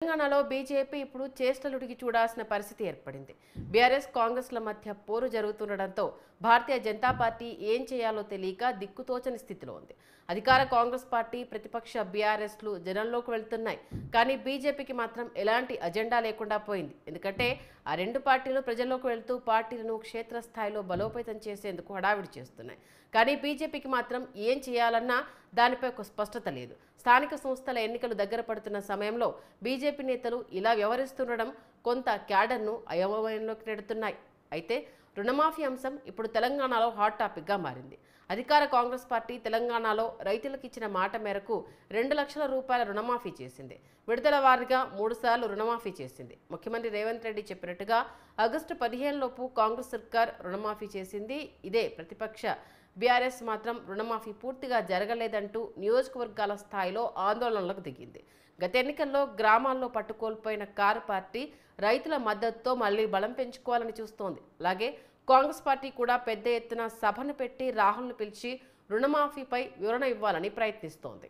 తెలంగాణలో బీజేపీ ఇప్పుడు చేష్టలుడికి చూడాల్సిన పరిస్థితి ఏర్పడింది. బీఆర్ఎస్ కాంగ్రెస్ల మధ్య పోరు జరుగుతుండటంతో భారతీయ జనతా పార్టీ ఏం చేయాలో తెలియక దిక్కుతోచని స్థితిలో ఉంది. అధికార కాంగ్రెస్ పార్టీ, ప్రతిపక్ష బీఆర్ఎస్లు జనంలోకి వెళ్తున్నాయి. కానీ బీజేపీకి మాత్రం ఎలాంటి అజెండా లేకుండా పోయింది. ఎందుకంటే ఆ రెండు పార్టీలు ప్రజల్లోకి వెళ్తూ పార్టీలను క్షేత్రస్థాయిలో బలోపేతం చేసేందుకు హడావిడి చేస్తున్నాయి. కానీ బీజేపీకి మాత్రం ఏం చేయాలన్నా దానిపై ఒక స్పష్టత లేదు. స్థానిక సంస్థల ఎన్నికలు దగ్గర పడుతున్న సమయంలో బీజేపీ నేతలు ఇలా వ్యవహరిస్తుండడం కొంత క్యాడర్ను అయోమయంలోకి నెడుతున్నాయి. అయితే రుణమాఫీ అంశం ఇప్పుడు తెలంగాణలో హాట్ టాపిక్గా మారింది. అధికార కాంగ్రెస్ పార్టీ తెలంగాణలో రైతులకు ఇచ్చిన మాట మేరకు 2 లక్షల రూపాయల రుణమాఫీ చేసింది. విడతల వారీగా 3 సార్లు రుణమాఫీ చేసింది. ముఖ్యమంత్రి రేవంత్ రెడ్డి చెప్పినట్టుగా ఆగస్టు 15 లోపు కాంగ్రెస్ సర్కార్ రుణమాఫీ చేసింది. ఇదే ప్రతిపక్ష బీఆర్ఎస్ మాత్రం రుణమాఫీ పూర్తిగా జరగలేదంటూ నియోజకవర్గాల స్థాయిలో ఆందోళనలకు దిగింది. గత ఎన్నికల్లో గ్రామాల్లో పట్టుకోల్పోయిన కారు పార్టీ రైతుల మద్దతుతో మళ్లీ బలం పెంచుకోవాలని చూస్తోంది. అలాగే కాంగ్రెస్ పార్టీ కూడా పెద్ద ఎత్తున సభను పెట్టి రాహుల్ను పిలిచి రుణమాఫీపై వివరణ ఇవ్వాలని ప్రయత్నిస్తోంది.